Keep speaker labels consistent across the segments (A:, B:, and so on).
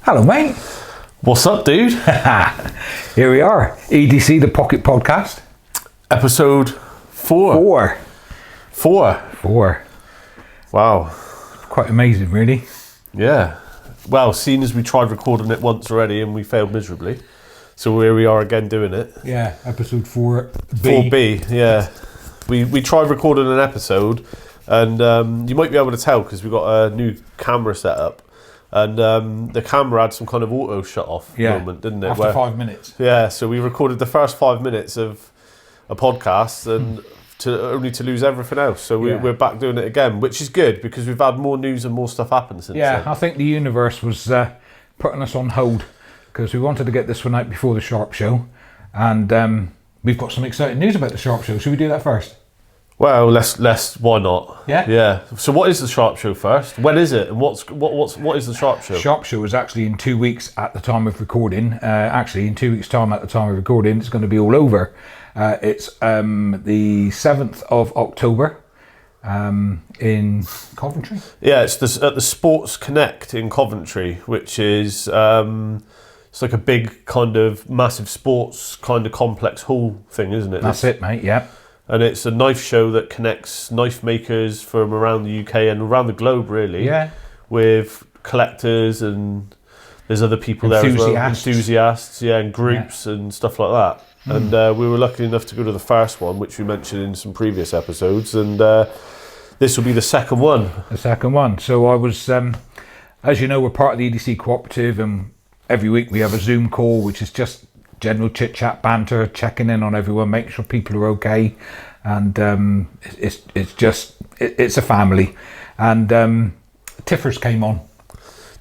A: Hello, mate.
B: What's up, dude?
A: Here we are, EDC, the Pocket Podcast.
B: Episode 4. 4. Wow.
A: Quite amazing, really.
B: Yeah. Well, seeing as we tried recording it once already and we failed miserably, so here we are again doing it.
A: Yeah, episode 4B.
B: 4B, yeah. We tried recording an episode, and you might be able to tell because we got a new camera set up. And the camera had some kind of auto shut off moment, didn't it?
A: After 5 minutes.
B: Yeah, so we recorded the first 5 minutes of a podcast and only to lose everything else. So we're back doing it again, which is good because we've had more news and more stuff happen since then.
A: I think the universe was putting us on hold because we wanted to get this one out before the Sharp Show. And we've got some exciting news about the Sharp Show. Should we do that first?
B: Well, let's why not?
A: Yeah.
B: Yeah. So what is the Sharp Show first? When is it? And what is the Sharp Show?
A: Sharp Show is actually in 2 weeks at the time of recording. Actually, in 2 weeks' time at the time of recording, it's going to be all over. It's the 7th of October in Coventry.
B: Yeah, it's at the Sports Connect in Coventry, which is it's like a big kind of massive sports kind of complex hall thing, isn't it?
A: That's it, mate. Yeah.
B: And it's a knife show that connects knife makers from around the UK and around the globe, really.
A: Yeah.
B: With collectors and there's other people there as well. Enthusiasts, and groups and stuff like that. And we were lucky enough to go to the first one, which we mentioned in some previous episodes. And this will be the second one.
A: The second one. So I was, as you know, we're part of the EDC Cooperative, and every week we have a Zoom call, which is just general chit-chat, banter, checking in on everyone, making sure people are okay. And it's a family. And Tiffers came on.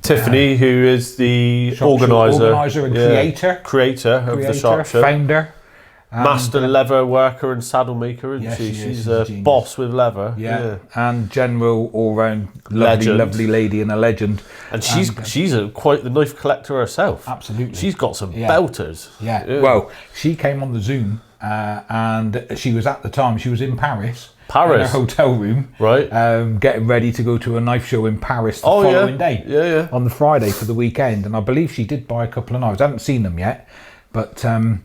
B: Tiffany, who is the organiser
A: and
B: creator of the Sharp Show.
A: Founder.
B: Master leather worker and saddle maker, isn't she? She's a boss with leather.
A: Yeah. And general all-round lovely lady and a legend.
B: And she's quite the knife collector herself.
A: Absolutely.
B: She's got some belters.
A: Yeah. Well, she came on the Zoom and she was in Paris. In her hotel room.
B: Right.
A: Getting ready to go to a knife show in Paris the following day.
B: Yeah.
A: On the Friday for the weekend. And I believe she did buy a couple of knives. I haven't seen them yet. But so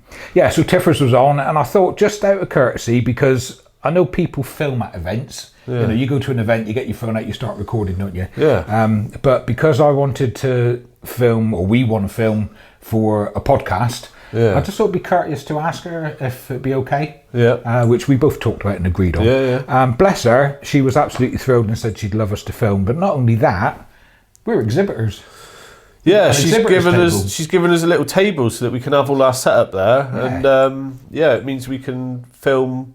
A: Tiffers was on, and I thought just out of courtesy, because I know people film at events. Yeah. You know, you go to an event, you get your phone out, you start recording, don't you?
B: Yeah.
A: But because I wanted to film, or we want to film for a podcast, I just thought it'd be courteous to ask her if it'd be okay.
B: Yeah.
A: Which we both talked about and agreed on.
B: Yeah.
A: Bless her, she was absolutely thrilled and said she'd love us to film. But not only that, we're exhibitors.
B: Yeah, she's given us a little table so that we can have all our setup there, and it means we can film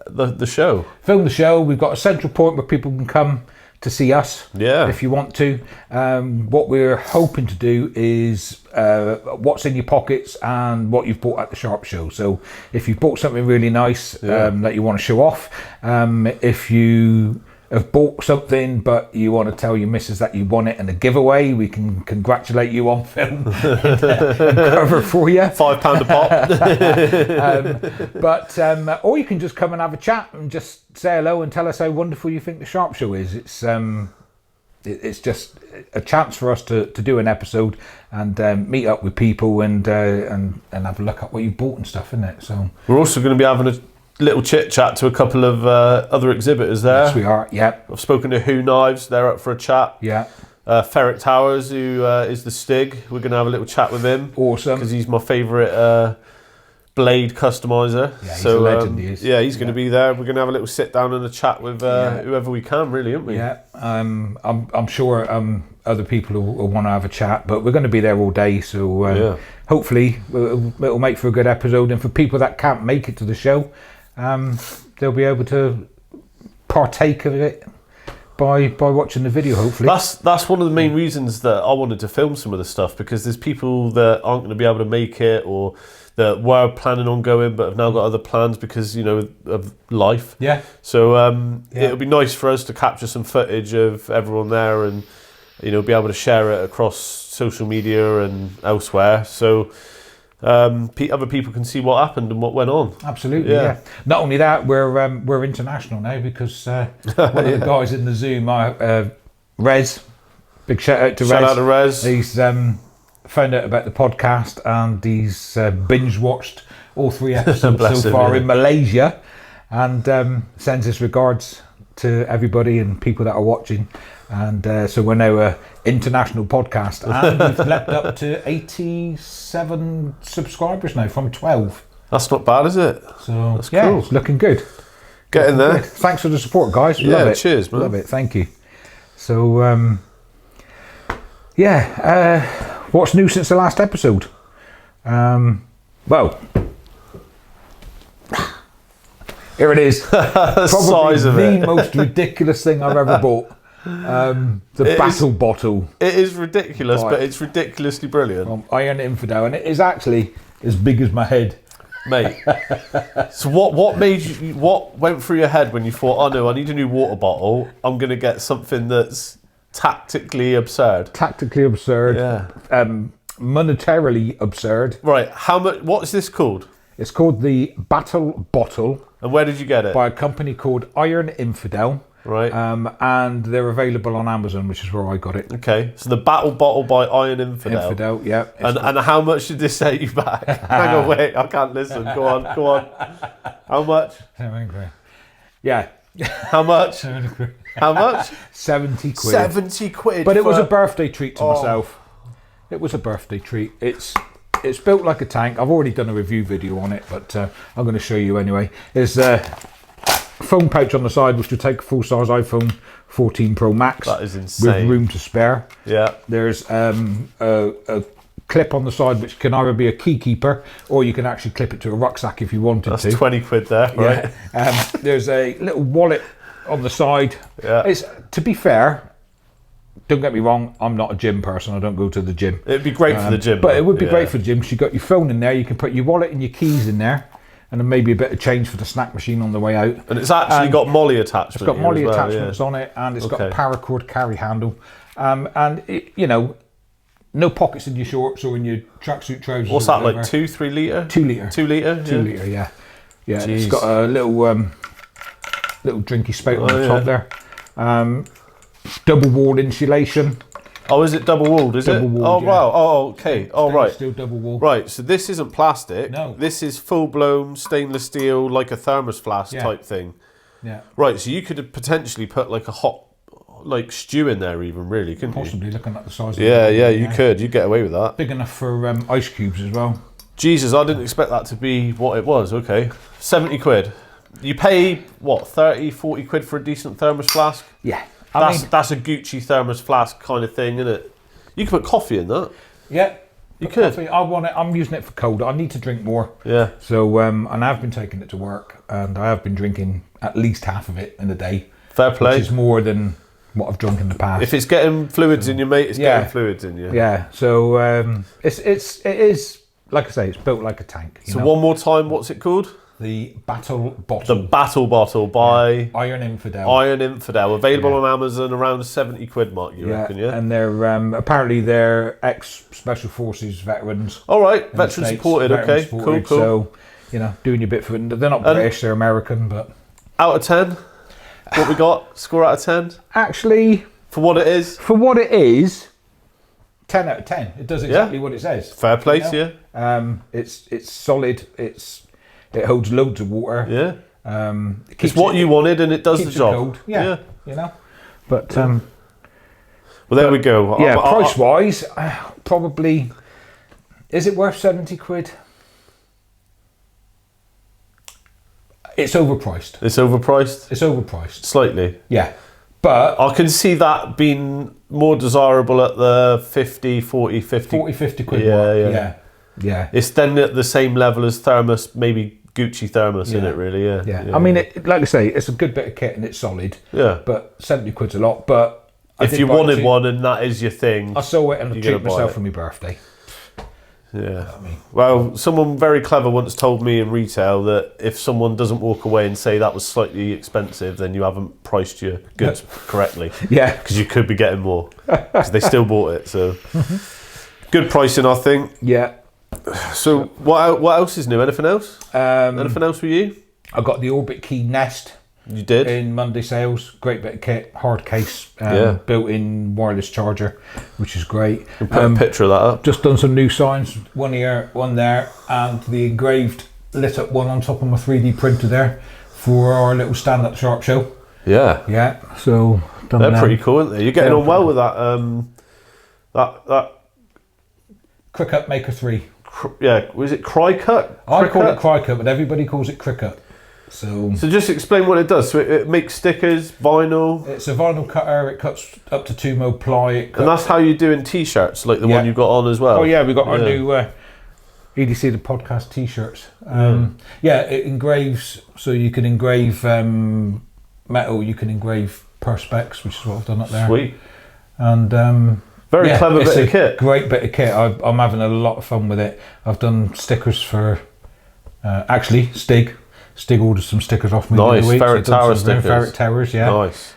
B: the show. Film the show.
A: We've got a central point where people can come to see us.
B: Yeah.
A: If you want to. What we're hoping to do is what's in your pockets and what you've bought at the Sharp Show. So if you've bought something really nice that you want to show off, if you have bought something but you want to tell your missus that you won it in a giveaway, we can congratulate you on film and cover for you.
B: £5 a
A: pop. Or you can just come and have a chat and just say hello and tell us how wonderful you think the Sharp Show is. It's just a chance for us to do an episode and meet up with people and have a look at what you bought and stuff, isn't it? So
B: we're also going to be having a little chit chat to a couple of other exhibitors there.
A: Yes, we are. Yep.
B: I've spoken to Heinniehaynes. They're up for a chat.
A: Yeah.
B: Ferric Towers, who is the Stig. We're going to have a little chat with him.
A: Awesome.
B: Because he's my favourite blade customizer.
A: Yeah, he's a legend. He is.
B: Yeah, he's going to be there. We're going to have a little sit down and a chat with whoever we can, really, aren't we?
A: Yeah. I'm sure other people will want to have a chat, but we're going to be there all day. So hopefully it'll make for a good episode. And for people that can't make it to the show, they'll be able to partake of it by watching the video, hopefully.
B: That's one of the main reasons that I wanted to film some of the stuff, because there's people that aren't going to be able to make it, or that were planning on going but have now got other plans because, you know, of life.
A: Yeah.
B: So it'll be nice for us to capture some footage of everyone there and, you know, be able to share it across social media and elsewhere. So other people can see what happened and what went on.
A: Absolutely, yeah. Not only that, we're international now because one of the guys in the Zoom, Rez, big shout out to Rez.
B: Shout out to Rez.
A: He's found out about the podcast, and he's binge watched all 3 episodes so far in Malaysia, and sends his regards to everybody and people that are watching. And so we're now an international podcast, and we've leapt up to 87 subscribers now from 12.
B: That's not bad, is it?
A: So
B: that's cool.
A: It's looking good.
B: Get in there.
A: Thanks for the support, guys. Love it.
B: Cheers, man.
A: Love it. Thank you. So what's new since the last episode? Well, here it is.
B: The
A: Probably
B: size of
A: the
B: it.
A: most ridiculous thing I've ever bought. The battle bottle.
B: It is ridiculous, but it's ridiculously brilliant.
A: From Iron Infidel, and it is actually as big as my head.
B: Mate, so what made you? What went through your head when you thought, "Oh no, I need a new water bottle. I'm going to get something that's tactically absurd."
A: Tactically absurd.
B: Yeah.
A: Monetarily absurd.
B: Right. How much? What is this called?
A: It's called the Battle Bottle.
B: And where did you get it?
A: By a company called Iron Infidel.
B: Right.
A: And they're available on Amazon, which is where I got it.
B: Okay. So the Battle Bottle by Iron Infidel.
A: Infidel, yeah.
B: And how much did this set you back? Hang on, wait. I can't listen. Go on. How much?
A: Yeah.
B: How much? How much?
A: 70 quid.
B: 70 quid.
A: But it was a birthday treat to myself. It was a birthday treat. It's built like a tank. I've already done a review video on it, but I'm going to show you anyway. There's a phone pouch on the side, which will take a full-size iPhone 14 Pro Max.
B: That is insane.
A: With room to spare.
B: Yeah.
A: There's a clip on the side, which can either be a key keeper, or you can actually clip it to a rucksack if you wanted to.
B: That's 20 quid there, right?
A: Yeah. There's a little wallet on the side.
B: Yeah.
A: It's, to be fair, don't get me wrong, I'm not a gym person. I don't go to the gym.
B: It'd be great for the gym.
A: But it would be great for the gym, because you've got your phone in there, you can put your wallet and your keys in there, and then maybe a bit of change for the snack machine on the way out.
B: And it's actually got molly attachments.
A: It's got molly attachments on it, and it's got a paracord carry handle. And, no pockets in your shorts or in your tracksuit trousers.
B: What's that, like 2-3 litre?
A: 2 litre.
B: 2 litre?
A: 2 litre, yeah. Yeah,
B: Jeez.
A: It's got a little drinky spout on the top there. Double wall insulation.
B: Oh, is it double walled?
A: Double walled,
B: Oh,
A: yeah.
B: wow. Oh, okay. Oh, right.
A: Steel double wall.
B: Right, so this isn't plastic.
A: No.
B: This is full-blown stainless steel, like a thermos flask type thing.
A: Yeah.
B: Right, so you could potentially put like a hot, like stew in there even, really, couldn't you?
A: Possibly, looking at the size of
B: it. Yeah, you could. You'd get away with that.
A: Big enough for ice cubes as well.
B: Jesus, I didn't expect that to be what it was. Okay. 70 quid. You pay, what, 30, 40 quid for a decent thermos flask?
A: Yeah.
B: That's a Gucci thermos flask kind of thing, isn't it? You could put coffee in that.
A: Yeah.
B: You could.
A: Coffee, I'm using it for cold. I need to drink more.
B: Yeah.
A: So, and I've been taking it to work, and I have been drinking at least half of it in a day.
B: Fair play.
A: Which is more than what I've drunk in the past.
B: If it's getting fluids in you, mate, it's getting fluids in you.
A: Yeah. So it is like I say, it's built like a tank.
B: So one more time, what's it called?
A: The Battle Bottle.
B: The Battle Bottle by
A: Iron Infidel.
B: Iron Infidel, available on Amazon around the 70 quid mark. You reckon? Yeah.
A: And they're apparently they're ex-Special Forces veterans.
B: All right, veteran supported. Okay, cool.
A: So doing your bit for it. They're not British, they're American, but
B: out of 10. What we got? Score out of 10?
A: Actually,
B: for what it is?
A: 10 out of 10. It does exactly what it says.
B: Fair place, yeah.
A: It's solid. It holds loads of water.
B: Yeah. It's what you wanted, and it does the job.
A: Cold. Yeah. But
B: well, there we go.
A: Yeah, price wise, probably. Is it worth 70 quid? It's overpriced.
B: It's overpriced?
A: It's overpriced.
B: Slightly.
A: Yeah. But
B: I can see that being more desirable at the 50 quid mark. Yeah. It's then at the same level as thermos, maybe Gucci thermos, isn't it, really? Yeah.
A: I mean, like I say, it's a good bit of kit and it's solid.
B: Yeah.
A: But 70 quid's a lot. But
B: if you wanted one and that is your thing,
A: I saw it and I treated myself for my birthday.
B: Yeah. Well, someone very clever once told me in retail that if someone doesn't walk away and say that was slightly expensive, then you haven't priced your goods correctly.
A: Yeah.
B: Because you could be getting more. Because they still bought it. So good pricing, I think.
A: Yeah.
B: So what else is new? Anything else? Anything else for you?
A: I got the Orbit Key Nest.
B: You did?
A: In Monday sales. Great bit of kit, hard case, built-in wireless charger, which is great.
B: Put a picture of that up.
A: Just done some new signs, one here, one there, and the engraved lit up one on top of my 3D printer there for our little stand at the Sharp Show.
B: Yeah.
A: Yeah, so...
B: They're pretty cool, aren't they? You're getting on well with that, that...
A: Cricut Maker 3.
B: Was it Cricut?
A: I call it Cricut, but everybody calls it Cricut. So
B: just explain what it does. So it makes stickers, vinyl.
A: It's a vinyl cutter. It cuts up to 2 mil ply.
B: And that's how you do in t-shirts, like the one you've got on as well.
A: Oh yeah, we got our new EDC the podcast t-shirts. It engraves, so you can engrave metal. You can engrave perspex, which is what I've done up there.
B: Sweet.
A: And
B: very clever bit of kit.
A: Great bit of kit. I'm having a lot of fun with it. I've done stickers for actually Stig. Stig ordered some stickers off me.
B: Nice,
A: the
B: Ferret Tower stickers.
A: Ferret Towers, yeah.
B: Nice.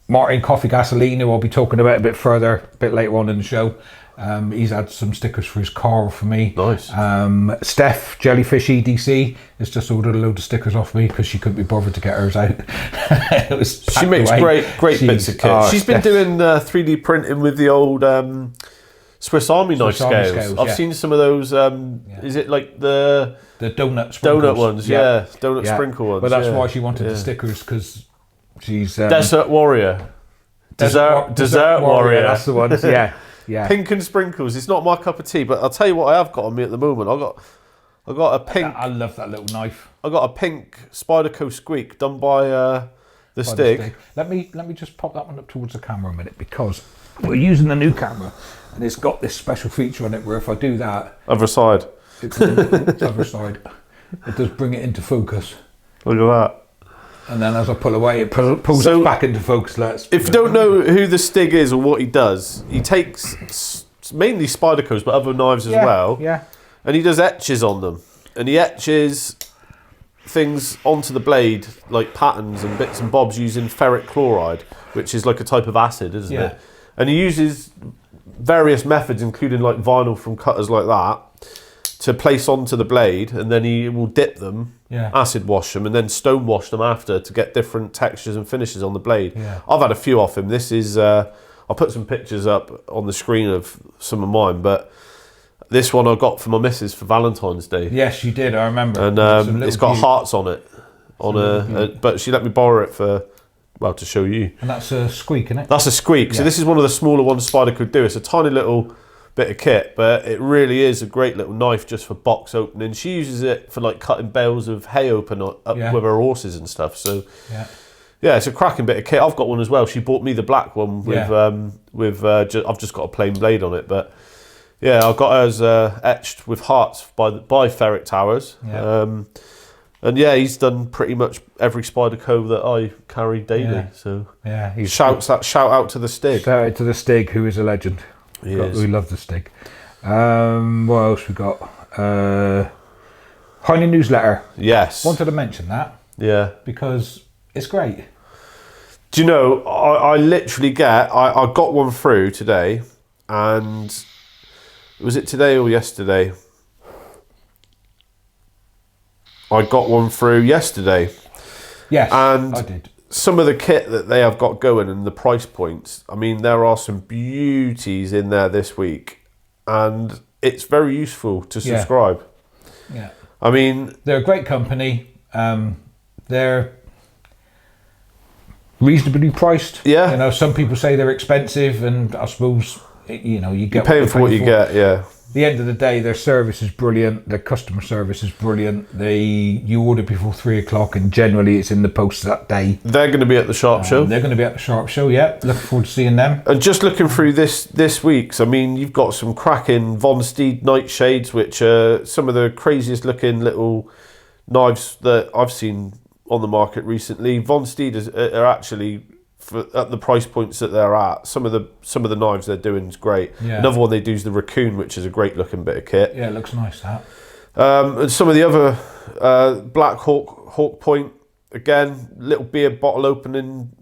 A: Martin Coffee Gasoline, who I'll be talking about a bit later on in the show. He's had some stickers for his car for me.
B: Nice.
A: Steph, Jellyfish EDC, has just ordered a load of stickers off me because she couldn't be bothered to get hers out.
B: She makes great bits of kit. She's been doing 3D printing with the old Swiss Army knife scales. I've seen some of those. Is it like the
A: donut
B: ones? Yeah, donut sprinkle ones.
A: But that's why she wanted the stickers, because she's
B: Desert Warrior. Desert Warrior.
A: That's the ones. Yeah.
B: Pink and sprinkles. It's not my cup of tea, but I'll tell you what I have got on me at the moment. I got a pink.
A: I love that little knife.
B: I got a pink Spyderco Squeak done by the Stig.
A: Let me just pop that one up towards the camera a minute, because we're using the new camera and it's got this special feature on it where if I do that,
B: other side,
A: it's other side, it does bring it into focus.
B: Look at that.
A: And then as I pull away, it pulls it back into focus.
B: If you don't know who the Stig is or what he does, he takes mainly Spydercos, but other knives as well.
A: Yeah.
B: And he does etches on them. And he etches things onto the blade, like patterns and bits and bobs, using ferric chloride, which is like a type of acid, isn't it? And he uses various methods, including like vinyl from cutters like that, to place onto the blade, and then he will dip them, acid wash them, and then stone wash them after to get different textures and finishes on the blade. I've had a few off him. This is, I'll put some pictures up on the screen of some of mine, but this one I got for my missus for Valentine's Day.
A: Yes, you did, I remember.
B: And it's got hearts on it, but she let me borrow it for, well, to show you.
A: And that's a Squeak, isn't it?
B: That's a Squeak. So this is one of the smaller ones Spyder could do. It's a tiny little bit of kit, but it really is a great little knife just for box opening. She uses it for like cutting bales of hay open up with her horses and stuff. So it's a cracking bit of kit. I've got one as well. She bought me the black one with I've just got a plain blade on it, but I got hers etched with hearts by Ferret Towers. And he's done pretty much every Spyderco that I carry daily. So shout out to the Stig.
A: Shout out to the Stig, who is a legend. We love the Stig. What else we got? Heine newsletter.
B: Yes.
A: Wanted to mention that.
B: Yeah.
A: Because it's great.
B: Do you know, I literally I got one through today, and was it today or yesterday? I got one through yesterday.
A: Yes,
B: and
A: I did.
B: Some of the kit that they have got going and the price points, I mean, there are some beauties in there this week, and it's very useful to subscribe.
A: Yeah.
B: I mean,
A: they're a great company. They're reasonably priced.
B: Yeah.
A: You know, some people say they're expensive, and I suppose, you know, you're
B: paying for what you get, At
A: the end of the day, their service is brilliant. Their customer service is brilliant. You order before 3 o'clock, and generally it's in the post that day.
B: They're going to be at the Sharp Show.
A: They're going to be at the Sharp Show, Looking forward to seeing them.
B: And just looking through this week's, I mean, you've got some cracking Von Steed nightshades, which are some of the craziest looking little knives that I've seen on the market recently. Von Steed are actually, at the price points that they're at, some of the knives they're doing is great. Another one they do is the Raccoon, which is a great looking bit of kit.
A: Yeah, it looks nice, that.
B: And some of the other Black Hawk Point, again, little beer bottle opening,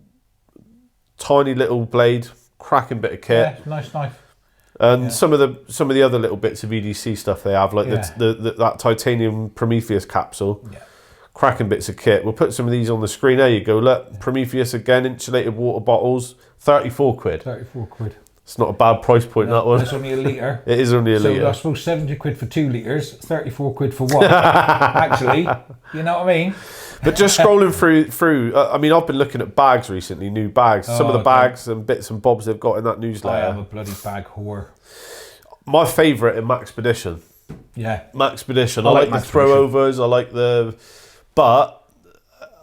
B: tiny little blade, cracking bit of kit.
A: Yeah, nice knife.
B: And some of the other little bits of EDC stuff they have, like that titanium Prometheus capsule. Cracking bits of kit. We'll put some of these on the screen. There you go. Look, Prometheus again, insulated water bottles, 34 quid.
A: 34 quid.
B: It's not a bad price point, that one.
A: It's only a litre.
B: It is only a litre.
A: So I suppose 70 quid for 2 litres, 34 quid for one. Actually, you know what I mean?
B: But just scrolling through, I mean, I've been looking at bags recently, new bags. Some of the bags and bits and bobs they've got in that newsletter.
A: I am a bloody bag whore.
B: My favourite in Maxpedition.
A: Yeah.
B: Maxpedition. I like the throwovers. I like but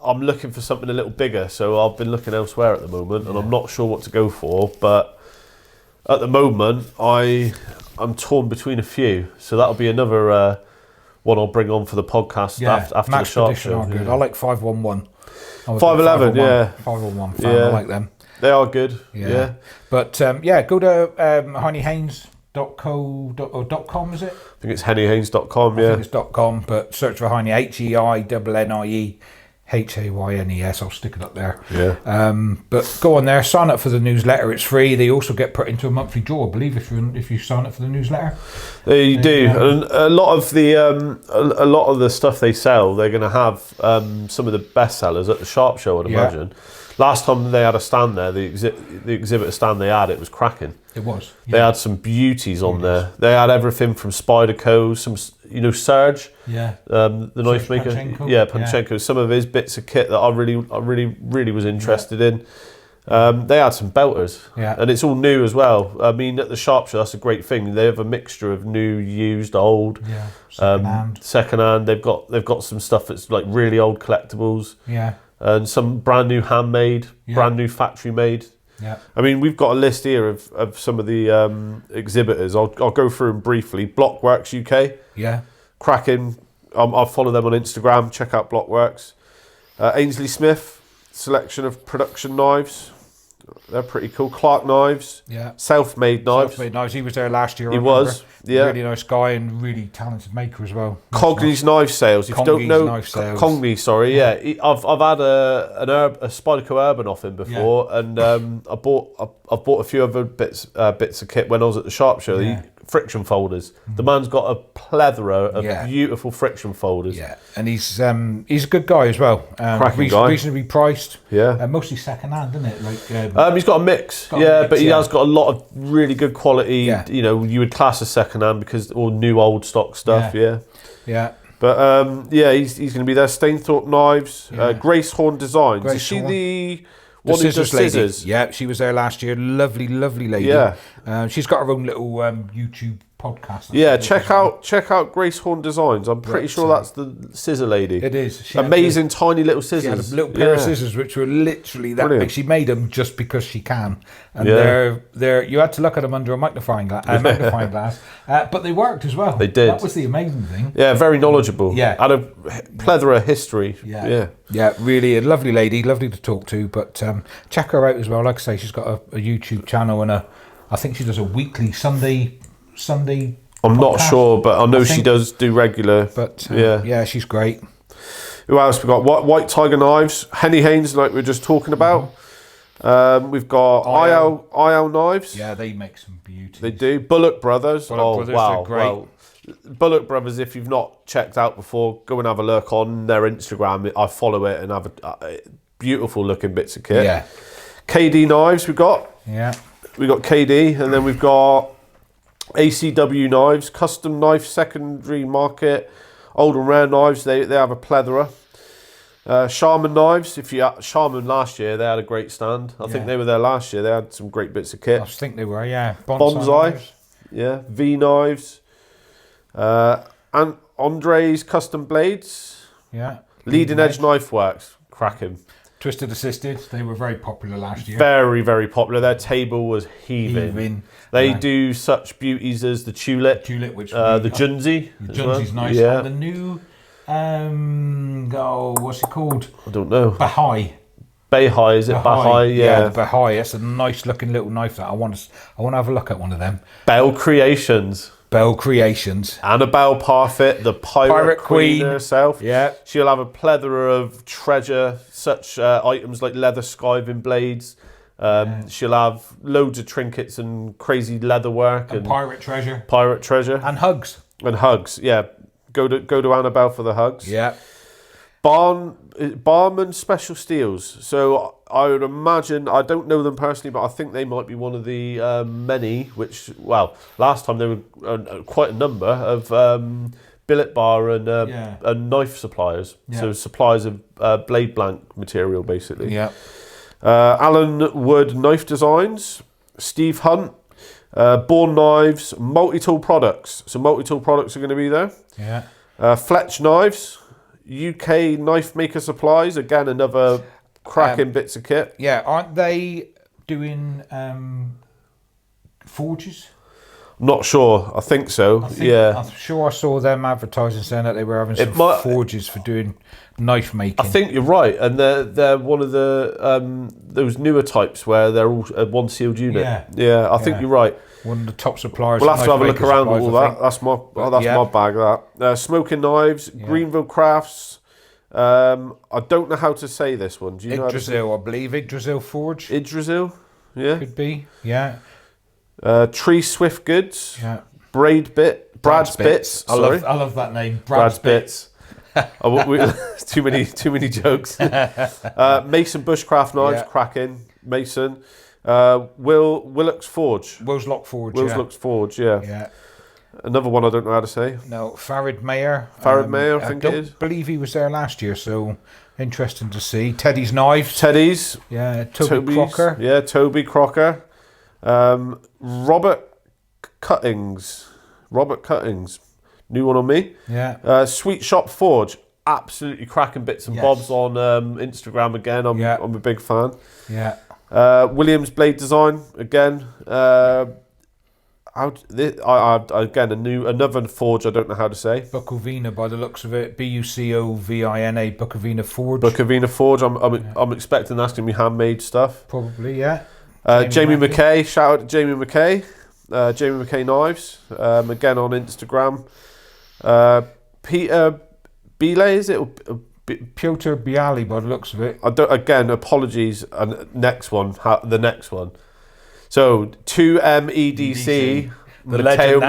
B: I'm looking for something a little bigger, so I've been looking elsewhere at the moment, and I'm not sure what to go for. But at the moment, I'm torn between a few, so that'll be another one I'll bring on for the podcast after the Sharp Show.
A: Are good. I like 511.
B: 511, yeah.
A: 511 fan. I like them.
B: They are good. Yeah.
A: But go to heinniehaynes.com, is it?
B: I think it's heinniehaynes.com, yeah.
A: I think it's .com, but search for Heinie, HEINNIEHAYNES. I'll stick it up there.
B: Yeah.
A: But go on there, sign up for the newsletter. It's free. They also get put into a monthly draw, I believe, if you sign up for the newsletter.
B: They do, and a lot of the stuff they sell, they're going to have some of the best sellers at the Sharp Show, I'd imagine. Last time they had a stand there, the exhibitor stand they had, it was cracking.
A: It was. Yeah.
B: They had some beauties on there. They had everything from Spyderco, some Serge, the knife maker, Panchenko. Some of his bits of kit that I really was interested in. They had some belters, and it's all new as well. I mean, at the Sharp Show, that's a great thing. They have a mixture of new, used, old, second-hand. They've got some stuff that's like really old collectibles.
A: Yeah.
B: And some brand new handmade, brand new factory made.
A: Yeah.
B: I mean, we've got a list here of some of the exhibitors. I'll go through them briefly. Blockworks UK.
A: Yeah.
B: Cracking. I'll follow them on Instagram. Check out Blockworks. Ainsley Smith, selection of production knives. They're pretty cool. Clark Knives.
A: Yeah.
B: Self-made knives.
A: Self-made knives. He was there last year.
B: He was. Yeah.
A: Really nice guy and really talented maker as well.
B: Cogni's Knife Sales. If you don't know, Cogni, sorry. Yeah. I've had a Spyderco Urban off him before, and I've bought a few other bits of kit when I was at the Sharp Show. The friction folders. The man's got a plethora of beautiful friction folders.
A: Yeah, and he's a good guy as well.
B: Cracking guy.
A: Reasonably priced.
B: Yeah.
A: Mostly second hand, isn't it? Like
B: he's got a mix. But he has got a lot of really good quality. Yeah. You know, you would class as second hand because all new old stock stuff. Yeah. But he's going to be there. Stainthorpe Knives, Grace Horn Designs. Is she the one who does scissors?
A: Yeah, she was there last year. Lovely lady.
B: Yeah.
A: She's got her own little YouTube podcast.
B: Check out Grace Horn Designs. I'm pretty sure that's the scissor lady.
A: It is.
B: Amazing tiny little scissors.
A: She had a little pair of scissors which were literally that big. She made them just because she can. And they're you had to look at them under a magnifying glass. But they worked as well.
B: They did.
A: That was the amazing thing.
B: Yeah, very knowledgeable. Yeah. Had a plethora of history.
A: Yeah, really a lovely lady, lovely to talk to. But check her out as well. Like I say, she's got a YouTube channel and I think she does a weekly Sunday I'm podcast.
B: Not sure, but I know she does do regular.
A: But she's great.
B: Who else we got? White Tiger Knives, Heinniehaynes, like we were just talking about. We've got IL Knives.
A: Yeah, they make some beauty.
B: They do. Bullock Brothers.
A: Wow, they're great.
B: Well, Bullock Brothers, if you've not checked out before, go and have a look on their Instagram. I follow it and have a beautiful looking bits of kit.
A: Yeah.
B: KD Knives we've got.
A: Yeah.
B: We got KD, and then we've got ACW Knives, custom knife secondary market, old and rare knives. They have a plethora. Shaman Knives. Shaman last year, they had a great stand. I think they were there last year. They had some great bits of kit.
A: I think they were. Yeah.
B: Bonsai. Yeah. V Knives. And Andre's Custom Blades.
A: Yeah.
B: Leading Edge Knife Works. Cracking.
A: Twisted Assisted, they were very popular last year.
B: Very, very popular. Their table was heaving. They do such beauties as the Tulip.
A: Which
B: the Junzi.
A: The Junzi's nice.
B: Yeah.
A: And the new, what's it called?
B: I don't know.
A: Bahai,
B: is it? Bahai, yeah.
A: The Bahai. That's a nice looking little knife that I want to have a look at one of them.
B: Bell Creations.
A: Annabelle
B: Parfit, the Pirate Queen herself.
A: Yeah.
B: She'll have a plethora of treasure, such items like leather skiving blades. She'll have loads of trinkets and crazy leather work.
A: And pirate treasure.
B: And
A: hugs.
B: Yeah. Go to Annabelle for the hugs.
A: Yeah.
B: Barman Special Steels. So I would imagine, I don't know them personally, but I think they might be one of the many, which, well, last time there were quite a number of billet bar and knife suppliers. Yeah. So suppliers of blade blank material, basically.
A: Yeah.
B: Alan Wood Knife Designs, Steve Hunt, Bourne Knives, Multi-Tool Products. So Multi-Tool Products are going to be there.
A: Yeah.
B: Fletch Knives, UK Knife Maker Supplies, again another cracking bits of kit.
A: Yeah, aren't they doing forges?
B: Not sure. I think so.
A: I'm sure I saw them advertising saying that they were having some forges for doing knife making.
B: I think you're right, and they're one of the those newer types where they're all one sealed unit. Yeah, I think you're right.
A: One of the top suppliers.
B: We'll have to have a look around all that. That's my bag. That Smoking Knives, Greenville Crafts. I don't know how to say this one. Do you know?
A: Yggdrasil, I believe. Yggdrasil Forge.
B: Yggdrasil, yeah,
A: could be. Yeah.
B: Tree Swift Goods.
A: Yeah.
B: Brad's Bits.
A: I love that name. Brad's Bits.
B: Too many jokes. Mason Bushcraft Knives, cracking. Mason. Willock's Forge.
A: Willslock Forge.
B: Forge, yeah.
A: Yeah.
B: Another one I don't know how to say.
A: No, Farid Mayer.
B: Mayer, I think it is.
A: I believe he was there last year, so interesting to see. Teddy's Knives. Yeah, Toby Crocker.
B: Yeah, Toby Crocker. Robert Cuttings. New one on me.
A: Yeah.
B: Sweet Shop Forge. Absolutely cracking bits and bobs on Instagram again. I'm a big fan.
A: Yeah.
B: Williams Blade Design again. Again another forge I don't know how to say.
A: Bukovina by the looks of it. Bucovina Bukovina Forge.
B: Bukovina Forge. I'm expecting that's going to be handmade stuff.
A: Probably, yeah.
B: Jamie McKay. Shout out to Jamie McKay. Jamie McKay Knives. Again on Instagram. Peter Belay, is it?
A: Piotr Bialy by the looks of it.
B: Again, apologies. And the next one. So 2M EDC,
A: the legend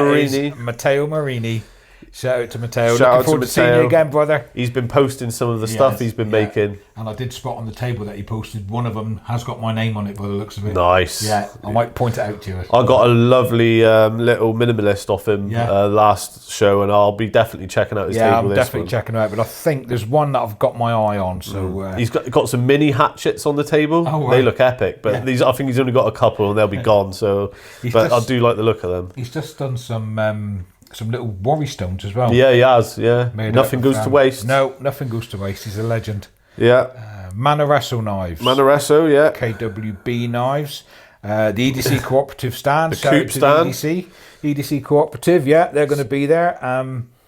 A: Matteo Marini. Shout out to Matteo. Looking forward to seeing you again, brother.
B: He's been posting some of the stuff he's been making.
A: And I did spot on the table that he posted. One of them has got my name on it by the looks of it.
B: Nice.
A: Yeah, I might point it out to you.
B: I got a lovely little minimalist off him last show, and I'll be definitely checking out his table.
A: Yeah, I'm definitely checking it out. But I think there's one that I've got my eye on. So
B: he's got some mini hatchets on the table.
A: Oh, right.
B: They look epic, but I think he's only got a couple, and they'll be gone. So, I do like the look of them.
A: He's just done some little worry stones as well.
B: Yeah, he has. Yeah, nothing goes to waste.
A: No, nothing goes to waste. He's a legend.
B: Yeah.
A: Manaresso Knives.
B: Manaresso, yeah.
A: KWB Knives. The EDC Cooperative stand.
B: The Coop stand.
A: EDC Cooperative, yeah, they're going to be there.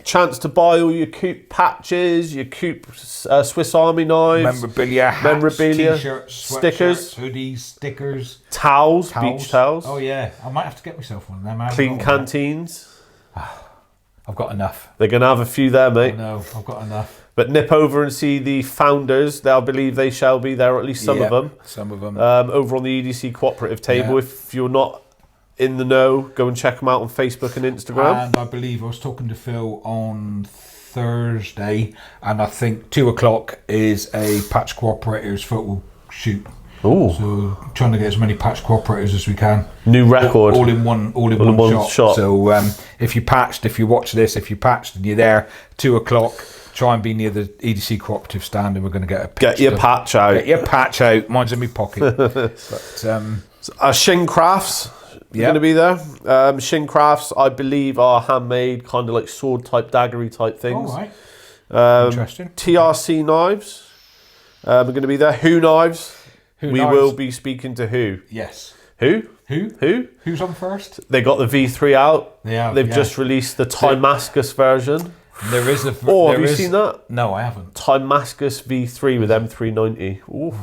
B: Chance to buy all your Coop patches, your Coop Swiss Army knives,
A: memorabilia, hats, t-shirts,
B: stickers,
A: hoodies, stickers,
B: towels, beach towels.
A: Oh yeah, I might have to get myself one of them.
B: Clean canteens.
A: I've got enough.
B: They're going to have a few there, mate.
A: No, I've got enough.
B: But nip over and see the founders. I believe they shall be there, or at least some of them.
A: Some of them.
B: Over on the EDC Cooperative table. Yeah. If you're not in the know, go and check them out on Facebook and Instagram.
A: And I believe I was talking to Phil on Thursday, and I think 2:00 is a Patch Cooperators photo shoot.
B: Ooh.
A: So trying to get as many Patch Cooperators as we can.
B: New record.
A: All in one shot. So if you watch this, if you're patched and you're there, 2:00, try and be near the EDC Cooperative stand, and we're going to get
B: your patch out.
A: Get your patch out. Mine's in my pocket. But
B: Shin Crafts. Going to be there. Shin Crafts, I believe, are handmade, kind of like sword type, daggery type things.
A: All right. Interesting.
B: TRC Knives. We're going to be there. Who Knives. We will be speaking to Who.
A: Yes.
B: Who?
A: Who's on first?
B: They got the V3 out.
A: They've
B: just released the Timascus version.
A: There is a.
B: Have you seen that?
A: No, I haven't.
B: Timascus V3 with M390. Ooh,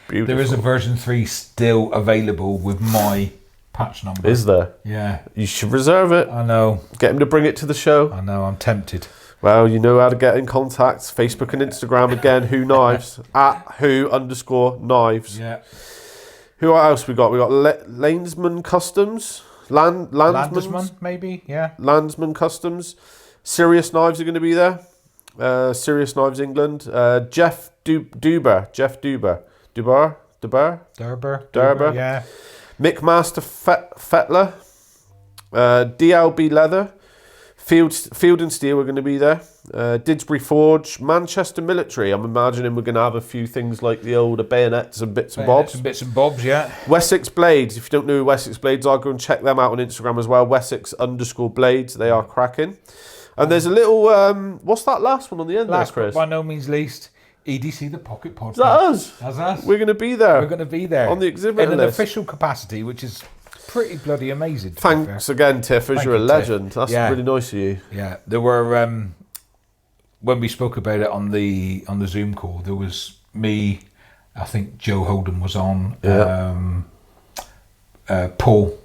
B: beautiful.
A: There is a version 3 still available with my patch number.
B: Is there?
A: Yeah.
B: You should reserve it.
A: I know.
B: Get him to bring it to the show.
A: I know. I'm tempted.
B: Well, you know how to get in contact. Facebook and Instagram again. Who Knives at @who_knives.
A: Yeah.
B: Who else we got? We got Lanesman Customs. Landsman
A: maybe. Yeah.
B: Landsman Customs. Serious Knives are going to be there. Serious Knives England. Jeff Duber,
A: yeah.
B: Mick Master Fettler, DLB Leather, Field and Steel are going to be there. Didsbury Forge, Manchester Military. I'm imagining we're going to have a few things like the older bayonets and bits and bobs.
A: Yeah.
B: Wessex Blades. If you don't know who Wessex Blades are, go and check them out on Instagram as well. Wessex_Blades. They are cracking. And there's a little, what's that last one on the end there, Chris?
A: But by no means least, EDC, the Pocket Podcast.
B: Is that us?
A: That's us.
B: We're going to be there.
A: We're going to be there.
B: On the exhibit
A: in an
B: list.
A: official capacity, which is pretty bloody amazing.
B: Thanks again, Tiff, as you're a legend. That's really nice of you.
A: Yeah, there were when we spoke about it on the Zoom call, there was me, I think Joe Holden was on, Paul,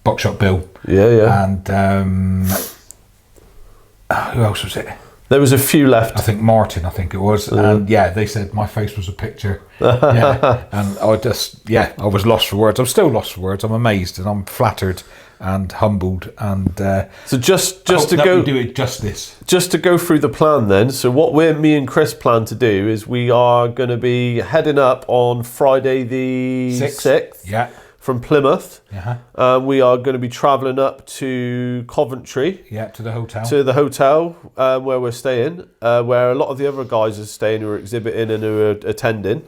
A: Buckshot Bill, and who else was it?
B: There was a few left.
A: I think Martin, it was. And they said my face was a picture. And I was lost for words. I'm still lost for words. I'm amazed and I'm flattered and humbled. And
B: so just to go
A: do it justice.
B: Just to go through the plan then. So what me and Chris plan to do is we are going to be heading up on Friday the 6th.
A: Yeah.
B: From Plymouth. We are going to be travelling up to Coventry.
A: Yeah, to the hotel.
B: To the hotel where we're staying, where a lot of the other guys are staying who are exhibiting and who are attending.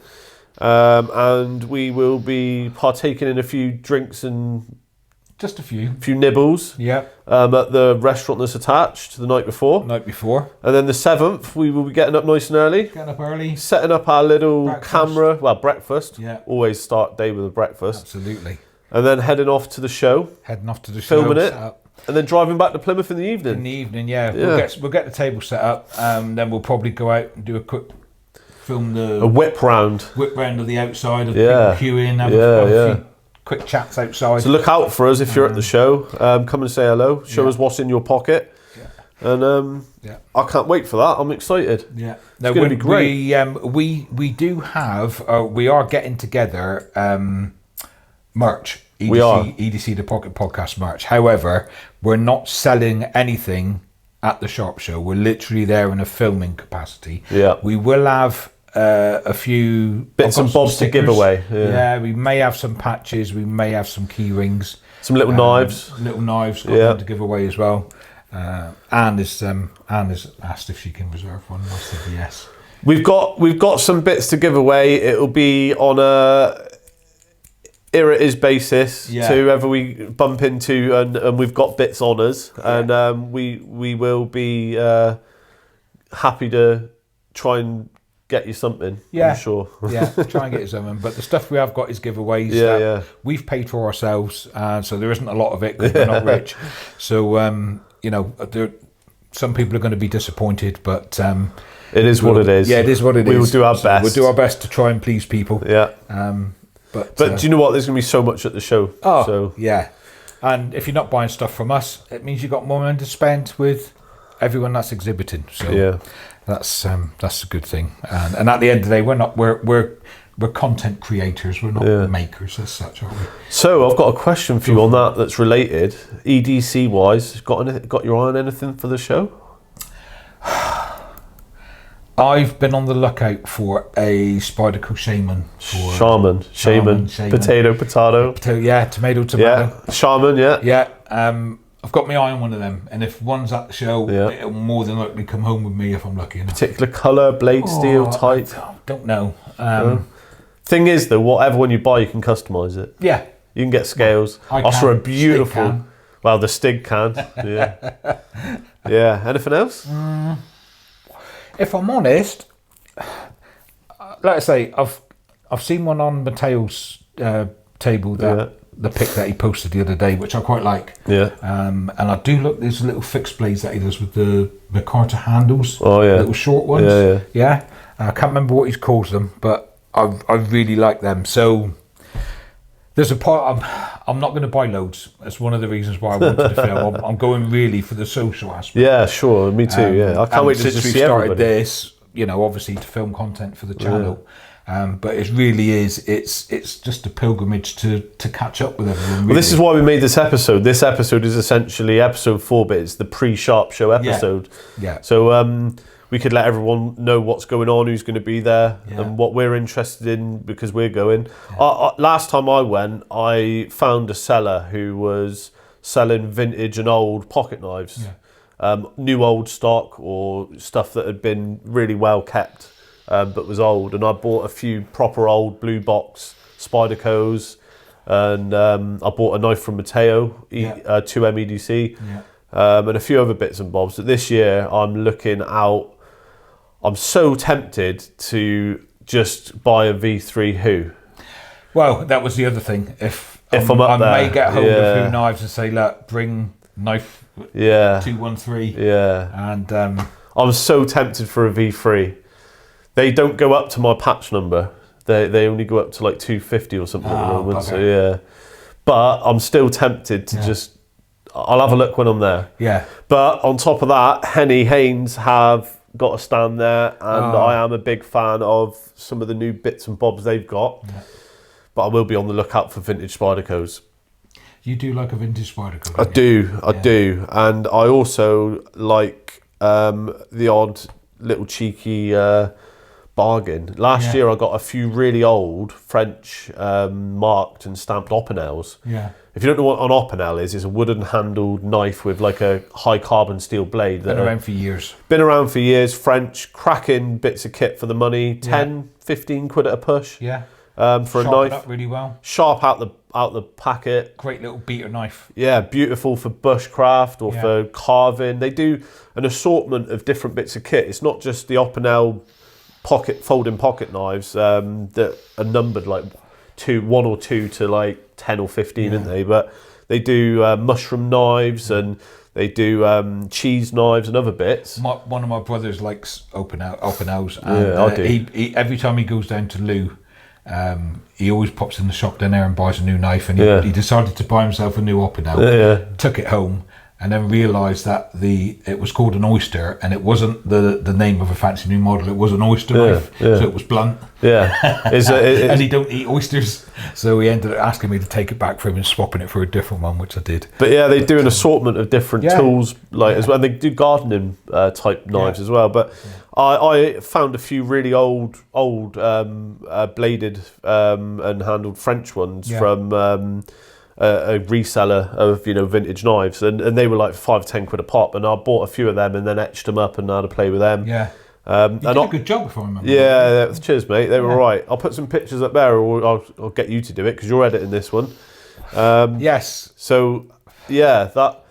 B: And we will be partaking in a few drinks and...
A: Just a few.
B: A few nibbles.
A: Yeah.
B: At the restaurant that's attached the night before. And then the 7th, we will be getting up nice and early.
A: Getting up early.
B: Setting up our little camera. Well, breakfast.
A: Yeah.
B: Always start day with a breakfast.
A: Absolutely.
B: And then heading off to the show. Filming it. And then driving back to Plymouth in the evening.
A: We'll get the table set up. Then we'll probably go out and do a quick film.
B: A whip round.
A: Whip round of the outside of people queuing. Have a few quick chats outside.
B: So look out for us if you're at the show. Come and say hello. Show us what's in your pocket. And I can't wait for that. I'm excited.
A: Yeah,
B: it's going to be great.
A: We do have. We are getting together merch. EDC,
B: we are
A: EDC the Pocket Podcast merch. However, we're not selling anything at the Sharp Show. We're literally there in a filming capacity.
B: Yeah,
A: we will have a few
B: bits and bobs to give away.
A: Yeah, we may have some patches. We may have some key rings.
B: Some little knives.
A: To give away as well. Anne has asked if she can reserve one. I said yes.
B: We've got some bits to give away. It'll be on a is basis to whoever we bump into, and we've got bits on us, and we will be happy to try and get you something. I'm sure.
A: Try and get you something. But the stuff we have got is giveaways. We've paid for ourselves, so there isn't a lot of it because we're not rich. So some people are going to be disappointed, but
B: it is what it is.
A: Yeah, it is what it is.
B: We will do our best.
A: We'll do our best to try and please people.
B: Yeah.
A: But
B: do you know what? There's going to be so much at the show.
A: Yeah. And if you're not buying stuff from us, it means you've got more money to spend with everyone that's exhibiting. So that's a good thing. And at the end of the day, we're content creators. We're not makers as such, are we?
B: So I've got a question for you on that's related. EDC wise, got your eye on anything for the show?
A: I've been on the lookout for a Spyderco Shaman.
B: Shaman. Potato.
A: Tomato.
B: Yeah, Shaman,
A: Yeah, I've got my eye on one of them, and if one's at the show, it'll more than likely come home with me if I'm lucky enough.
B: Particular colour, blade steel, type?
A: I don't know.
B: Thing is, though, whatever one you buy, you can customise it.
A: Yeah.
B: You can get scales. Also a beautiful... Well, the Stig can. Yeah. Yeah. Anything else?
A: If I'm honest, like I say, I've seen one on Mateo's table, the pic that he posted the other day, which I quite like.
B: Yeah.
A: And I do look. There's little fixed blades that he does with the Carter handles.
B: Oh yeah.
A: Little short ones. Yeah. I can't remember what he's called them, but I really like them. So there's a part I'm not going to buy loads. That's one of the reasons why I wanted to film. I'm going really for the social aspect.
B: Yeah, sure. Me too. I can't wait to
A: since we
B: see
A: started
B: everybody.
A: this, obviously to film content for the channel. But it really is. It's just a pilgrimage to catch up with everyone. Really.
B: Well, this is why we made this episode. This episode is essentially episode 4, but it's the pre-Sharp Show episode.
A: Yeah.
B: So we could let everyone know what's going on, who's going to be there, and what we're interested in because we're going. Yeah. Last time I went, I found a seller who was selling vintage and old pocket knives. Yeah. New old stock or stuff that had been really well kept. But was old, and I bought a few proper old blue box Spydercos, and I bought a knife from Mateo, 2M EDC, and a few other bits and bobs. But this year I'm looking out. I'm so tempted to just buy a V3 Who.
A: Well, that was the other thing. If
B: I'm up there,
A: I may get hold of Who knives and say, look, bring knife 213.
B: Yeah,
A: and
B: I'm so tempted for a V3. They don't go up to my patch number. They only go up to like 250 or something at the moment. So yeah, but I'm still tempted to just. I'll have a look when I'm there. Yeah. But on top of that, heinniehaynes have got a stand there, and I am a big fan of some of the new bits and bobs they've got. Yeah. But I will be on the lookout for vintage Spydercos. You do like a vintage Spyderco? I do, and I also like the odd little cheeky bargain. Last year I got a few really old French marked and stamped opinels. Yeah. If you don't know what an opinel is, it's a wooden handled knife with like a high carbon steel blade.
A: Been around for years.
B: Been around for years. French, cracking bits of kit for the money. 10, 15 quid at a push. Yeah. For a knife.
A: Up really well.
B: Sharp out the packet.
A: Great little beater knife.
B: Yeah, beautiful for bushcraft or for carving. They do an assortment of different bits of kit. It's not just the opinel folding pocket knives that are numbered like 1 or 2 to like 10 or 15, aren't they? But they do mushroom knives and they do cheese knives and other bits.
A: One of my brothers likes opinels, and I do. He every time he goes down to Lou, he always pops in the shop down there and buys a new knife, and he decided to buy himself a new opinel. Took it home and then realised that it was called an oyster, and it wasn't the name of a fancy new model. It was an oyster knife, so it was blunt. And he don't eat oysters, so he ended up asking me to take it back for him and swapping it for a different one, which I did.
B: But they do an assortment of different tools, as well. And they do gardening type knives as well. But I found a few really old bladed and handled French ones from a reseller of vintage knives, and they were like 5 or 10 quid a pop, and I bought a few of them and then etched them up and had to play with them. You
A: did a good job, if I remember.
B: Cheers mate, they were right. I'll put some pictures up there, or I'll get you to do it because you're editing this one.
A: Yes.
B: So that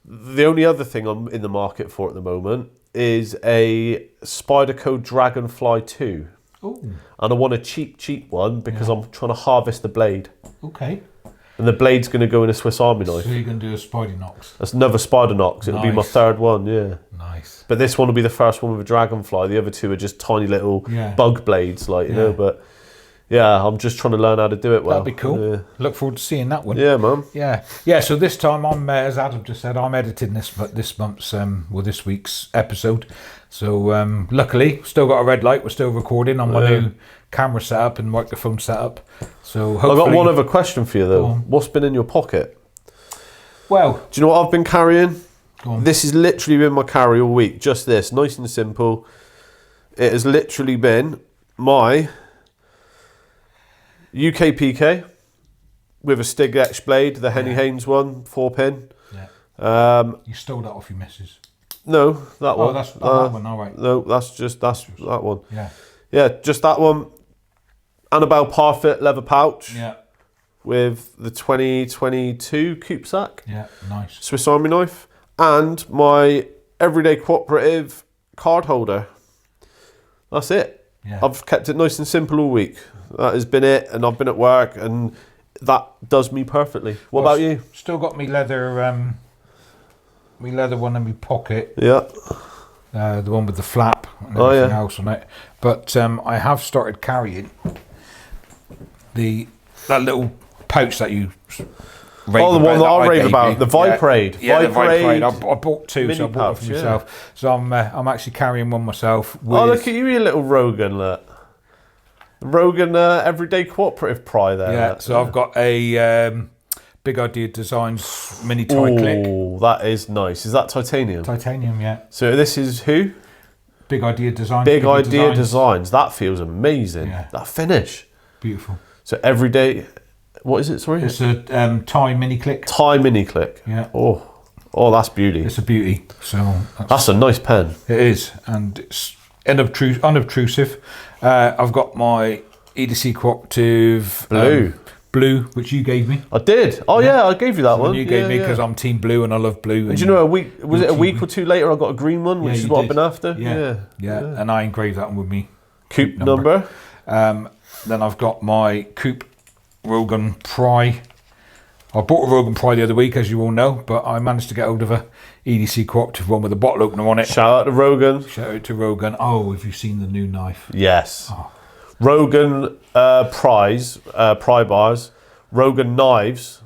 B: the only other thing I'm in the market for at the moment is a Spyderco Dragonfly 2. Ooh. And I want a cheap one because I'm trying to harvest the blade.
A: Okay.
B: And the blade's going to go in a Swiss Army knife.
A: So you're going to do a Spider Knox?
B: That's another Spider Knox. It'll be my third one,
A: Nice.
B: But this one will be the first one with a dragonfly. The other two are just tiny little bug blades, But I'm just trying to learn how to do it well.
A: That'd be cool. Look forward to seeing that one.
B: Yeah, man.
A: Yeah. So this time I'm, as Adam just said, I'm editing this month's this week's episode. So luckily, still got a red light. We're still recording on my new camera setup and microphone setup. So hopefully,
B: I've got one other question for you though. What's been in your pocket?
A: Well,
B: do you know what I've been carrying? This has literally been my carry all week. Just this, nice and simple. It has literally been my UK PK with a Stig X blade, the heinniehaynes one, 4-pin.
A: Yeah. You stole that off your missus?
B: No, that one.
A: Oh, that's that one. All right.
B: No, that's that one.
A: Yeah.
B: Yeah, just that one. Annabelle Parfit leather pouch.
A: Yeah.
B: With the 2022 Coupe Sack.
A: Yeah, nice.
B: Swiss Army knife. And my Everyday Cooperative card holder. That's it. Yeah. I've kept it nice and simple all week. That has been it, and I've been at work, and that does me perfectly. What about you?
A: Still got me leather one in my pocket.
B: Yeah.
A: The one with the flap and everything else on it. But I have started carrying that little pouch that you rave
B: the one that I rave about,
A: you.
B: the Viparade.
A: Yeah, the Viparade. I bought 2, so I bought it for myself. So I'm actually carrying one myself.
B: Look at you little Rogan, look. Rogan Everyday Cooperative Pry there.
A: Yeah, so I've got a Big Idea Designs mini tie click.
B: Oh, that is nice. Is that titanium?
A: Titanium, yeah.
B: So this is who?
A: Big Idea Designs.
B: Big Idea Designs. That feels amazing.
A: Yeah.
B: That finish.
A: Beautiful.
B: So Everyday, what is it, sorry?
A: It's a tie mini click.
B: Tie mini click.
A: Yeah.
B: Oh, that's beauty.
A: It's a beauty. So
B: that's a nice pen.
A: It is, and it's unobtrusive. I've got my EDC Cooperative blue, which you gave me.
B: I did. Oh yeah, I gave you that one.
A: You gave me because I'm Team Blue and I love blue.
B: And do you know, a week or two later, I got a green one, which is what I've been after.
A: Yeah. And I engraved that one with me.
B: Coupe number.
A: Then I've got my Coupe roganpry. I bought a roganpry the other week, as you all know, but I managed to get hold of a EDC Cooperative one with a bottle opener on it.
B: Shout out to Rogan.
A: Shout out to Rogan. Oh, have you seen the new knife?
B: Yes. Rogan pry bars. Roganknives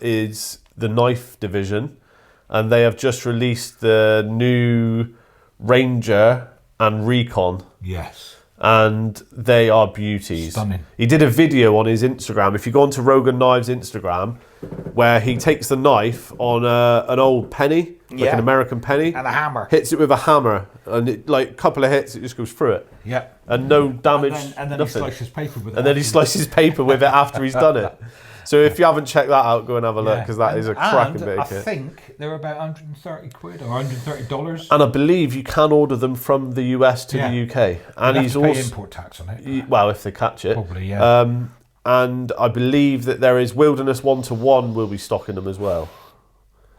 B: is the knife division, and they have just released the new Ranger and Recon.
A: Yes.
B: And they are beauties.
A: Stunning.
B: He did a video on his Instagram. If you go onto Roganknives Instagram, where he takes the knife on an old penny, like an American penny,
A: and a hammer,
B: hits it with a hammer, and it, like a couple of hits, it just goes through it.
A: Yeah.
B: And no damage.
A: And then
B: nothing.
A: he slices paper with it.
B: And then he slices paper with it after he's done it. So if you haven't checked that out, go and have a look, because that is a cracking bit of kit.
A: I think they're about 130 quid or $130.
B: And I believe you can order them from the US to the UK. And he's also
A: pay import tax on it.
B: Well, if they catch it.
A: Probably, yeah.
B: And I believe that there is Wilderness 1-to-1 will be stocking them as well.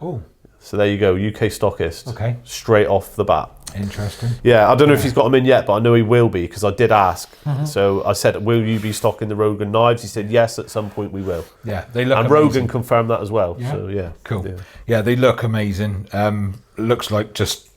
A: Oh.
B: So there you go, UK stockist.
A: Okay.
B: Straight off the bat.
A: Interesting.
B: Yeah, I don't know if he's got them in yet, but I know he will be, because I did ask. So I said, will you be stocking the Roganknives? He said, yes, at some point we will.
A: Yeah, they look
B: and
A: amazing.
B: Rogan confirmed that as well.
A: Yeah.
B: So yeah.
A: Cool. Yeah, they look amazing. Looks like just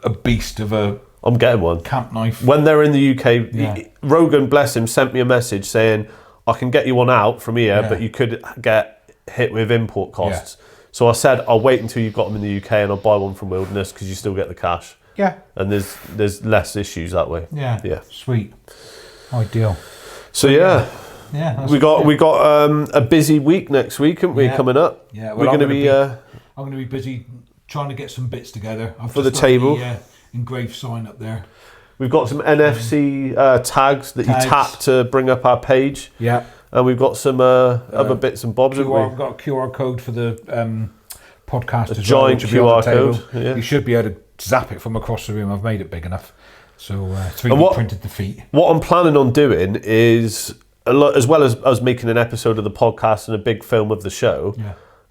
A: a beast of a...
B: I'm getting one.
A: Camp knife.
B: When they're in the UK, Rogan, bless him, sent me a message saying, I can get you one out from here, but you could get hit with import costs. So I said, I'll wait until you've got them in the UK and I'll buy one from Wilderness, because you still get the cash.
A: Yeah.
B: And there's less issues that way.
A: Yeah.
B: Yeah.
A: Sweet. Ideal.
B: So yeah.
A: Yeah.
B: We got a busy week next week, haven't we, coming up?
A: Yeah. Well,
B: we're going to be
A: I'm going to be busy trying to get some bits together.
B: For the table.
A: The engraved sign up there.
B: We've got some NFC tags that you tap to bring up our page.
A: Yeah.
B: And we've got some other bits and bobs.
A: We've got a QR code for the podcast.
B: A giant QR code. Yeah.
A: You should be able to zap it from across the room. I've made it big enough. So 3D printed the feet.
B: What I'm planning on doing is, as well as us making an episode of the podcast and a big film of the show,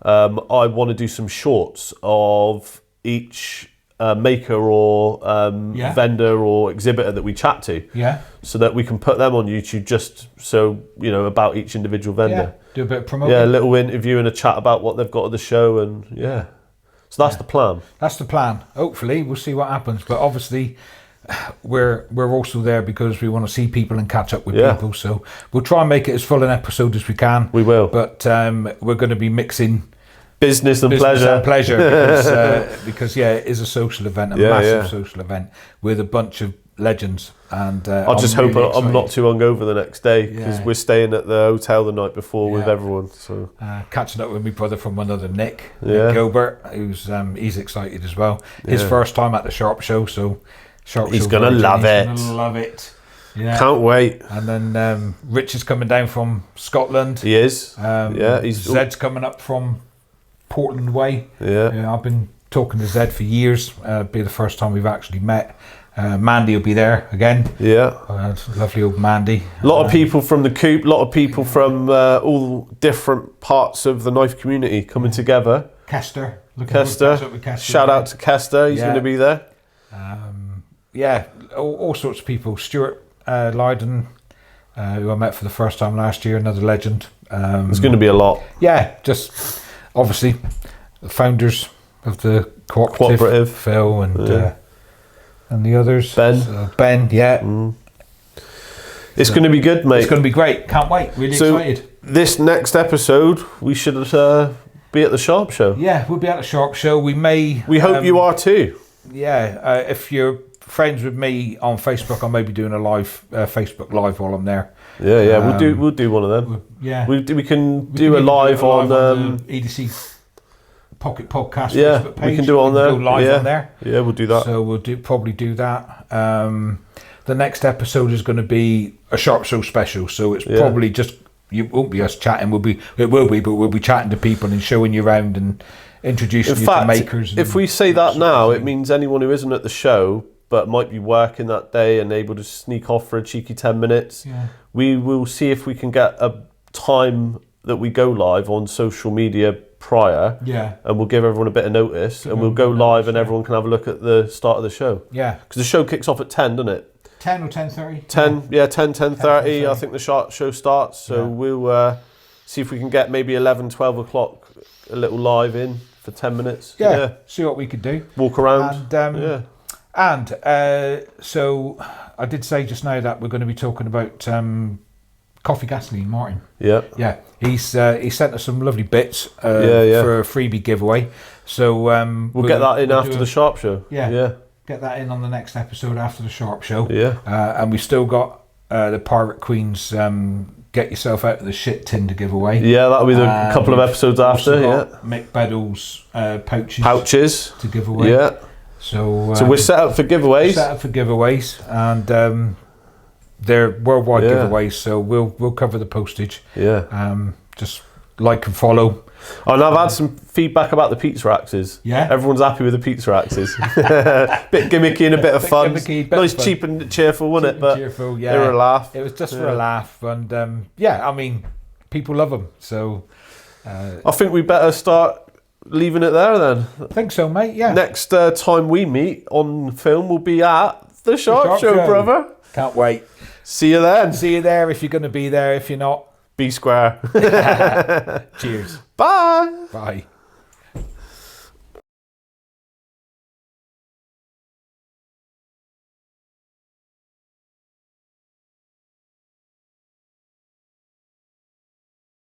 B: I want to do some shorts of each maker or vendor or exhibitor that we chat to. Yeah. So that we can put them on YouTube, just so, you know, about each individual vendor.
A: Yeah. Do a bit of promoting.
B: Yeah, a little interview and a chat about what they've got at the show, and so that's the plan. That's the plan. Hopefully, we'll see what happens. But obviously, we're also there because we want to see people and catch up with people. So we'll try and make it as full an episode as we can. We will. But we're going to be mixing business and pleasure because it is a social event, a massive social event with a bunch of legends. And I just hope I'm not too hungover the next day, because we're staying at the hotel the night before with everyone. So catching up with my brother from another Nick Gilbert, who's he's excited as well. His first time at the Sharp Show, so he's gonna love it. He's gonna love it. Yeah. Can't wait. And then Rich is coming down from Scotland. He is. Zed's coming up from Portland way. I've been talking to Zed for years. Be the first time we've actually met. Mandy will be there again. Lovely old Mandy. A lot of people from the Coop, a lot of people from all different parts of the knife community coming together. Kester. Shout out to Kester, he's going to be there. All sorts of people. Stuart Lydon, who I met for the first time last year, another legend. There's going to be a lot. Just obviously the founders of the cooperative. Phil and the others. Ben. It's going to be good, mate. It's going to be great. Can't wait. Really excited. This next episode, we should be at the Sharp Show. Yeah, we'll be at the Sharp Show. We hope you are too. If you're
A: friends with me on Facebook, I may be doing a live Facebook live while I'm there.
B: Yeah. We'll do one of them.
A: Yeah,
B: we can do a live on
A: the EDC Pocket Podcast Facebook page.
B: We can do it on there.
A: Go live on there.
B: Yeah, we'll do that.
A: So we'll probably do that. The next episode is going to be a Sharp Show special. So it's probably just, it won't be us chatting. But we'll be chatting to people and showing you around and introducing you to makers.
B: If we say that now, it means anyone who isn't at the show but might be working that day and able to sneak off for a cheeky 10 minutes, we will see if we can get a time that we go live on social media prior, and we'll give everyone a bit of notice, and we'll go live, and everyone can have a look at the start of the show. Yeah, because the show kicks off at 10, doesn't it?
A: 10 or 10:30.
B: 10:30. I think the show starts. So we'll see if we can get maybe 11, 12 o'clock a little live in for 10 minutes.
A: Yeah. See what we could do.
B: Walk around.
A: And so I did say just now that we're going to be talking about Coffee Gasoline, Martin. Yeah. He sent us some lovely bits for a freebie giveaway. So
B: we'll get that in after the Sharp Show.
A: Yeah. Get that in on the next episode after the Sharp Show.
B: Yeah.
A: And we still got the Pirate Queen's Get Yourself Out of the Shit tin to give away.
B: Yeah, that'll be the couple of episodes after.
A: Mick Beddle's
B: pouches
A: to give away.
B: Yeah.
A: So
B: we're set up for giveaways.
A: And they're worldwide giveaways, so we'll cover the postage.
B: Yeah.
A: Just like and follow.
B: And I've had some feedback about the pizza axes.
A: Yeah.
B: Everyone's happy with the pizza axes. Bit gimmicky and a bit of fun. Nice, cheap and cheerful, wasn't it? But
A: cheerful,
B: they were a laugh.
A: It was just for a laugh, and I mean, people love them. So
B: I think we better start leaving it there then.
A: I think so, mate. Yeah.
B: Next time we meet on film will be at the Sharp Show, brother.
A: Can't wait.
B: See you then.
A: See you there if you're going to be there. If you're not,
B: be square.
A: Cheers.
B: Bye.
A: Bye.